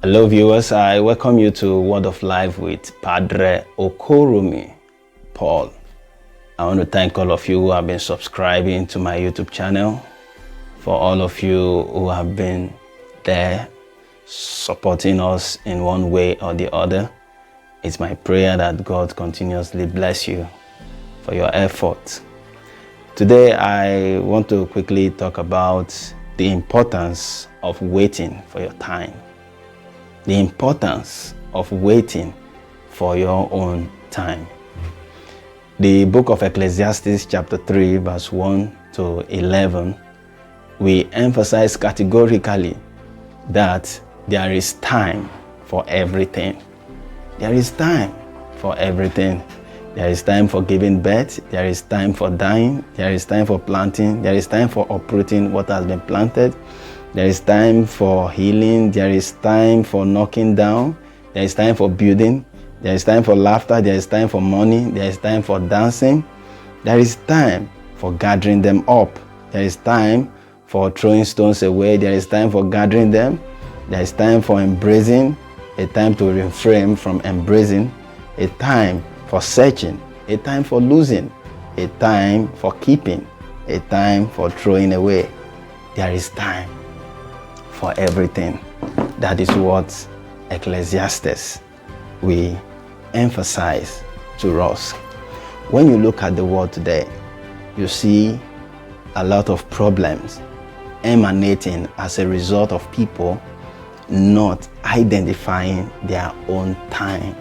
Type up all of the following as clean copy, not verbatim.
Hello viewers, I welcome you to Word of Life with Padre Okorumi Paul. I want to thank all of you who have been subscribing to my YouTube channel, for all of you who have been there supporting us in one way or the other. It's my prayer that God continuously bless you for your efforts. Today I want to quickly talk about the importance of waiting for your time. The importance of waiting for your own time. The book of Ecclesiastes chapter 3 verse 1 to 11, we emphasize categorically that there is time for everything. There is time for everything. There is time for giving birth, there is time for dying, there is time for planting, there is time for uprooting what has been planted. There is time for healing, there is time for knocking down, there is time for building, there is time for laughter, there is time for money, there is time for dancing, there is time for gathering them up, there is time for throwing stones away, there is time for gathering them, there is time for embracing, a time to refrain from embracing, a time for searching, a time for losing, a time for keeping, a time for throwing away. There is time for everything. That is what Ecclesiastes we emphasize to us. When you look at the world today, you see a lot of problems emanating as a result of people not identifying their own time.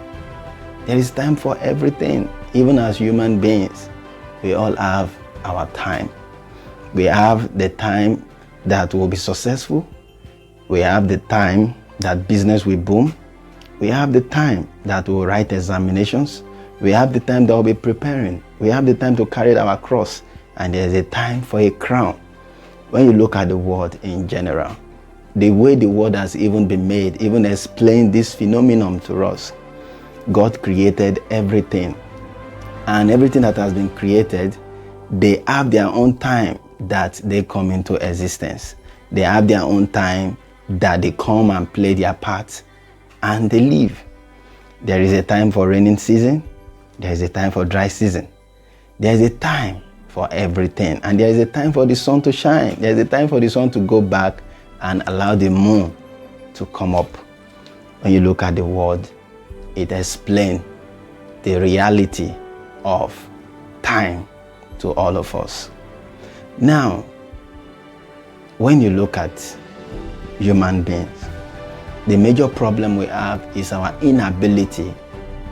There is time for everything. Even as human beings, we all have our time. We have the time that will be successful. We have the time that business will boom. We have the time that will write examinations. We have the time that will be preparing. We have the time to carry our cross. And there's a time for a crown. When you look at the world in general, the way the world has even been made, even explain this phenomenon to us. God created everything. And everything that has been created, they have their own time that they come into existence. They have their own time that they come and play their part and they leave. There is a time for raining season. There is a time for dry season. There is a time for everything. And there is a time for the sun to shine. There is a time for the sun to go back and allow the moon to come up. When you look at the world, it explains the reality of time to all of us. Now, when you look at human beings, the major problem we have is our inability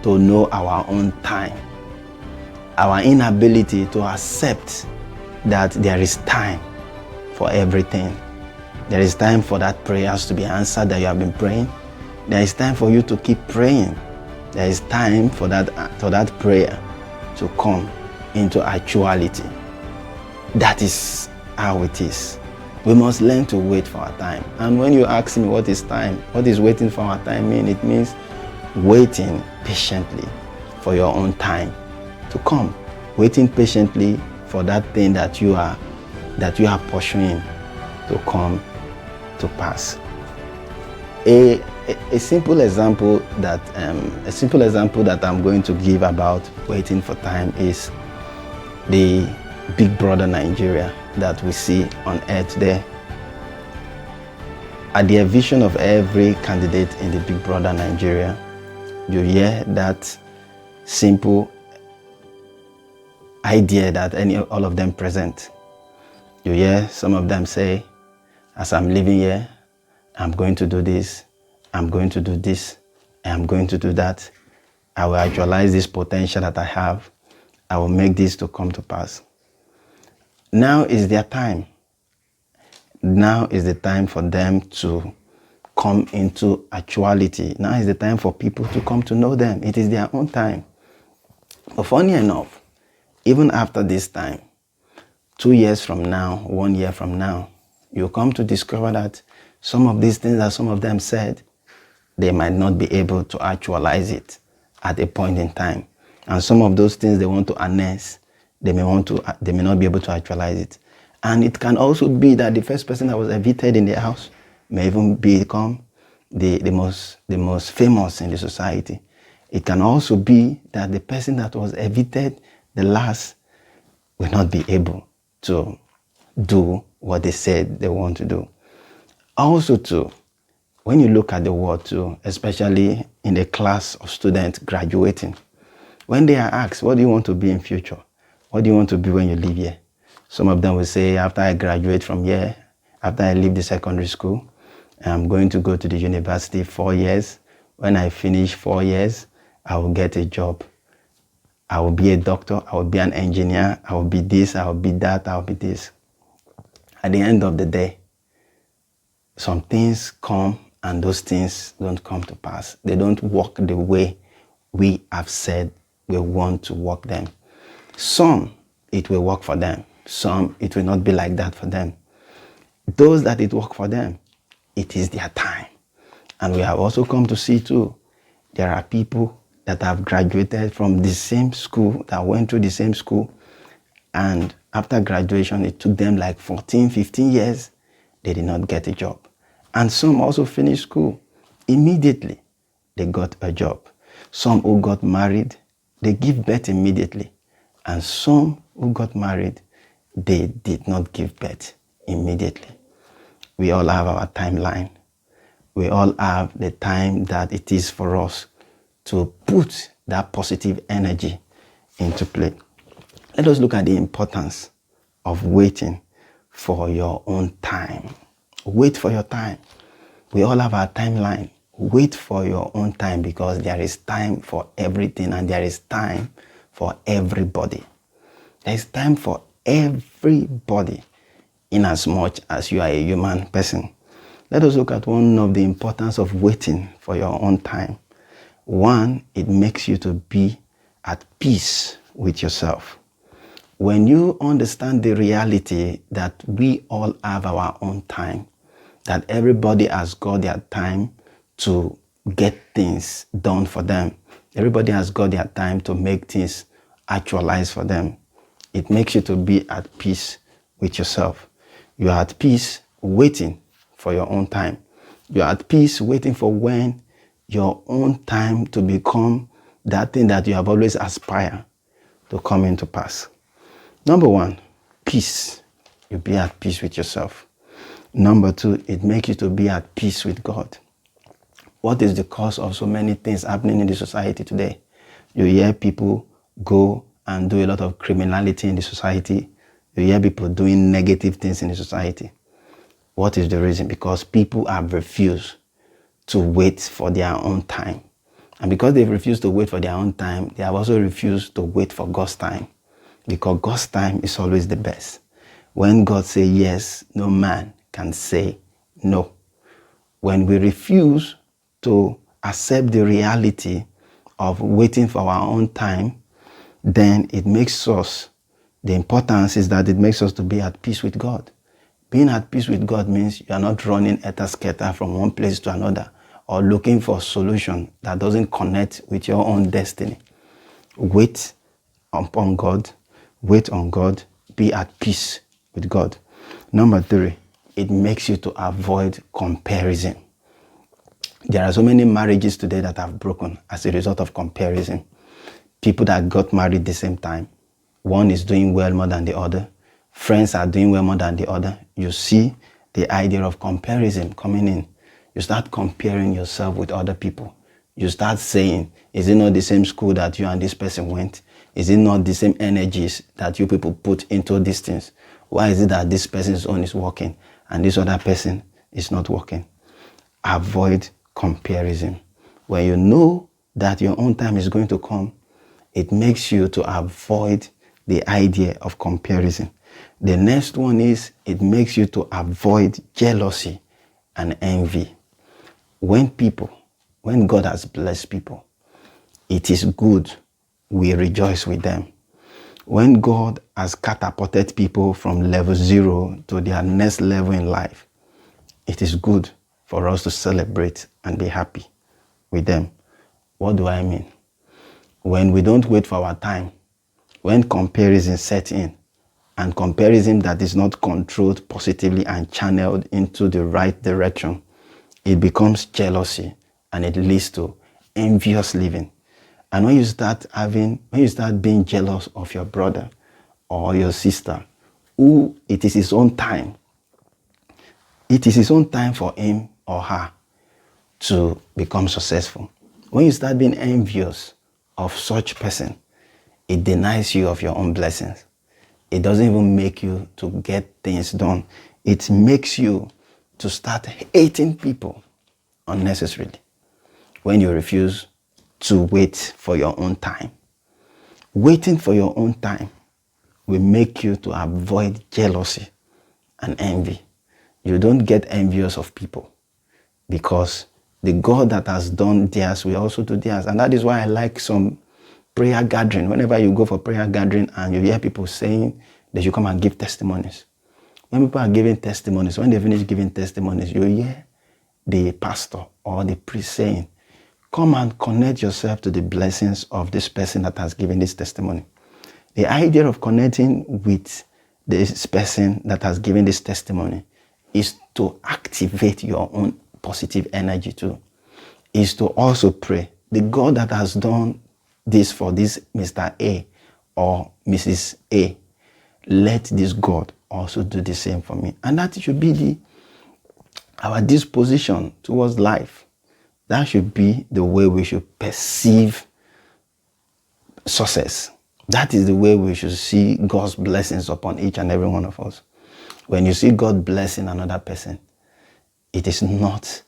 to know our own time. Our inability to accept that there is time for everything. There is time for that prayers to be answered that you have been praying. There is time for you to keep praying. There is time for that prayer to come into actuality. That is how it is. We must learn to wait for our time. And when you ask me what is time, what is waiting for our time mean? It means waiting patiently for your own time to come. Waiting patiently for that thing that you are pursuing to come to pass. A simple example that I'm going to give about waiting for time is the Big Brother Nigeria that we see on air today. At the vision of every candidate in the Big Brother Nigeria, you hear that simple idea that all of them present. You hear some of them say, as I'm living here, I'm going to do this, I'm going to do this, I'm going to do that. I will actualize this potential that I have. I will make this to come to pass. Now is their time. Now is the time for them to come into actuality. Now is the time for people to come to know them. It is their own time. But funny enough, even after this time, 2 years from now, 1 year from now, you'll come to discover that some of these things that some of them said, they might not be able to actualize it at a point in time. And some of those things they want to harness, they may not be able to actualize it. And it can also be that the first person that was evicted in the house may even become the most famous in the society. It can also be that the person that was evicted the last will not be able to do what they said they want to do. Also too, when you look at the world too, especially in the class of students graduating, when they are asked, what do you want to be in future? What do you want to be when you leave here? Some of them will say, after I graduate from here, after I leave the secondary school, I'm going to go to the university 4 years. When I finish 4 years, I will get a job. I will be a doctor, I will be an engineer, I will be this, I will be that, I will be this. At the end of the day, some things come and those things don't come to pass. They don't work the way we have said we want to work them. Some, it will work for them. Some, it will not be like that for them. Those that it work for them, it is their time. And we have also come to see too, there are people that have graduated from the same school, that went through the same school, and after graduation, it took them like 14, 15 years, they did not get a job. And some also finished school. Immediately, they got a job. Some who got married, they give birth immediately. And some who got married, they did not give birth immediately. We all have our timeline. We all have the time that it is for us to put that positive energy into play. Let us look at the importance of waiting for your own time. Wait for your time. We all have our timeline. Wait for your own time, because there is time for everything and there is time for everybody. There is time for everybody in as much as you are a human person. Let us look at one of the importance of waiting for your own time. One, it makes you to be at peace with yourself. When you understand the reality that we all have our own time, that everybody has got their time to get things done for them. Everybody has got their time to make things actualize for them. It makes you to be at peace with yourself. You are at peace waiting for your own time. You are at peace waiting for when your own time to become that thing that you have always aspired to come into pass. Number one, peace. You be at peace with yourself. Number two, it makes you to be at peace with God. What is the cause of so many things happening in the society today? You hear people go and do a lot of criminality in the society. You hear people doing negative things in the society. What is the reason? Because people have refused to wait for their own time. And because they've refused to wait for their own time, they have also refused to wait for God's time. Because God's time is always the best. When God says yes, no man can say no. When we refuse to accept the reality of waiting for our own time, then it makes us, the importance is that it makes us to be at peace with God. Being at peace with God means you are not running etta-scatter from one place to another or looking for a solution that doesn't connect with your own destiny. Wait upon God, wait on God, be at peace with God. Number three, it makes you to avoid comparison. There are so many marriages today that have broken as a result of comparison. People that got married at the same time, one is doing well more than the other. Friends are doing well more than the other. You see the idea of comparison coming in. You start comparing yourself with other people. You start saying, is it not the same school that you and this person went? Is it not the same energies that you people put into these things? Why is it that this person's own is working and this other person is not working? Avoid comparison. When you know that your own time is going to come, it makes you to avoid the idea of comparison. The next one is it makes you to avoid jealousy and envy. When God has blessed people, it is good we rejoice with them. When God has catapulted people from level 0 to their next level in life, it is good for us to celebrate and be happy with them. What do I mean? When we don't wait for our time, when comparison sets in, and comparison that is not controlled positively and channeled into the right direction, it becomes jealousy, and it leads to envious living. And when you start being jealous of your brother or your sister, who it is his own time, it is his own time for him or her to become successful. When you start being envious of such person, it denies you of your own blessings. It doesn't even make you to get things done. It makes you to start hating people unnecessarily when you refuse to wait for your own time. Waiting for your own time will make you to avoid jealousy and envy. You don't get envious of people because the God that has done theirs will also do theirs. And that is why I like some prayer gathering. Whenever you go for prayer gathering and you hear people saying they should come and give testimonies. When people are giving testimonies, when they finish giving testimonies, you hear the pastor or the priest saying, come and connect yourself to the blessings of this person that has given this testimony. The idea of connecting with this person that has given this testimony is to activate your own positive energy too. Is to also pray. The God that has done this for this Mr. A or Mrs. A, let this God also do the same for me. And that should be our disposition towards life. That should be the way we should perceive success. That is the way we should see God's blessings upon each and every one of us. When you see God blessing another person, it is not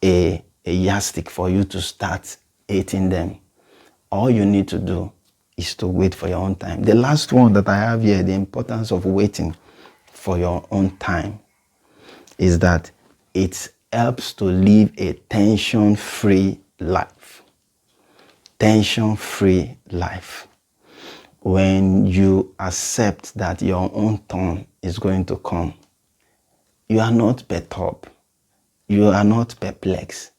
a yardstick for you to start hating them. All you need to do is to wait for your own time. The last one that I have here, the importance of waiting for your own time, is that it helps to live a tension-free life. Tension-free life. When you accept that your own turn is going to come, you are not perturbed. You are not perplexed.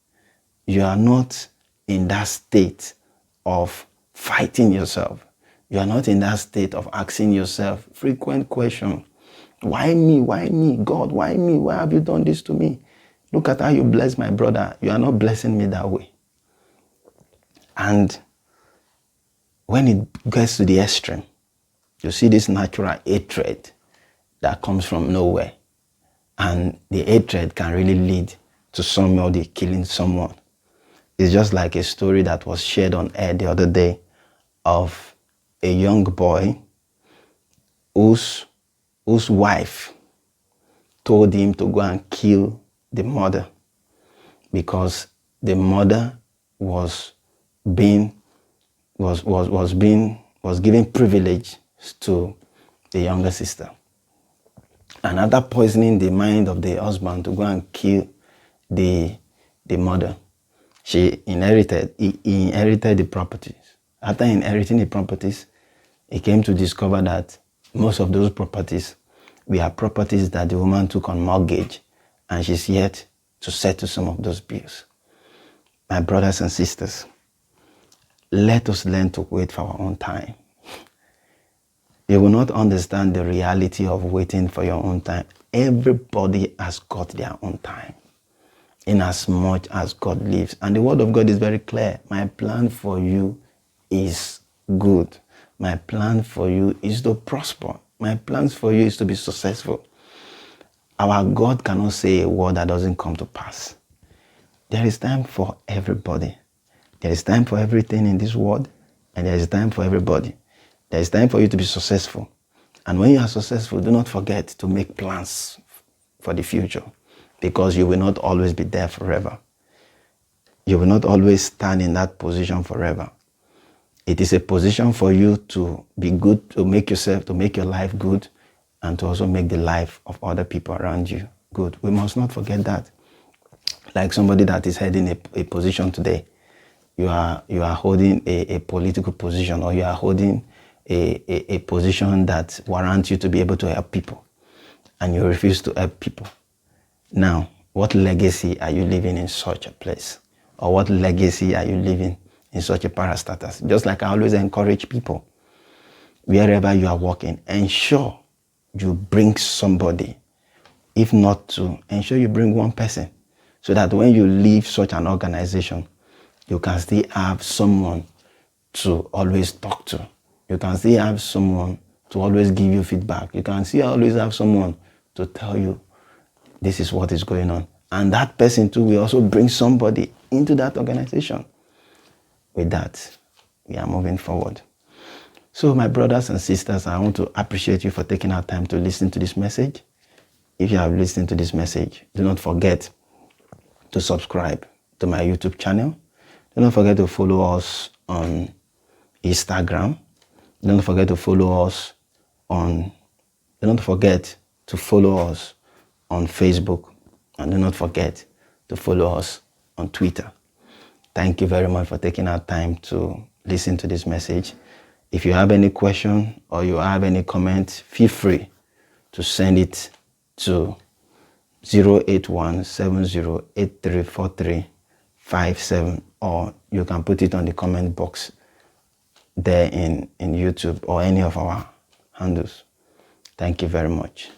You are not in that state of fighting yourself. You are not in that state of asking yourself frequent questions. Why me? Why me? God, why me? Why have you done this to me? Look at how you bless my brother. You are not blessing me that way. And when it gets to the extreme, you see this natural hatred that comes from nowhere. And the hatred can really lead to somebody killing someone. It's just like a story that was shared on air the other day of a young boy whose wife told him to go and kill the mother because the mother was given privilege to the younger sister. And after poisoning the mind of the husband to go and kill the mother, he inherited the properties. After inheriting the properties, he came to discover that most of those properties were properties that the woman took on mortgage, and she's yet to settle some of those bills. My brothers and sisters, let us learn to wait for our own time. You will not understand the reality of waiting for your own time. Everybody has got their own time, in as much as God lives. And the word of God is very clear. My plan for you is good. My plan for you is to prosper. My plans for you is to be successful. Our God cannot say a word that doesn't come to pass. There is time for everybody. There is time for everything in this world, and there is time for everybody. There is time for you to be successful. And when you are successful, do not forget to make plans for the future, because you will not always be there forever. You will not always stand in that position forever. It is a position for you to be good, to make your life good, and to also make the life of other people around you good. We must not forget that. Like somebody that is heading a position today, you are holding a political position, or you are holding a position that warrants you to be able to help people, and you refuse to help people. Now, what legacy are you leaving in such a place? Or what legacy are you leaving in such a parastatus? Just like I always encourage people, wherever you are working, ensure you bring somebody. If not two, ensure you bring one person, so that when you leave such an organization, you can still have someone to always talk to. You can still have someone to always give you feedback. You can still always have someone to tell you this is what is going on. And that person too will also bring somebody into that organization. With that, we are moving forward. So my brothers and sisters, I want to appreciate you for taking our time to listen to this message. If you have listened to this message, do not forget to subscribe to my YouTube channel. Do not forget to follow us on Instagram. Do not forget to follow us on Facebook. And do not forget to follow us on Twitter. Thank you very much for taking our time to listen to this message. If you have any question or you have any comment, feel free to send it to 08170834357, or you can put it on the comment box there in YouTube or any of our handles. Thank you very much.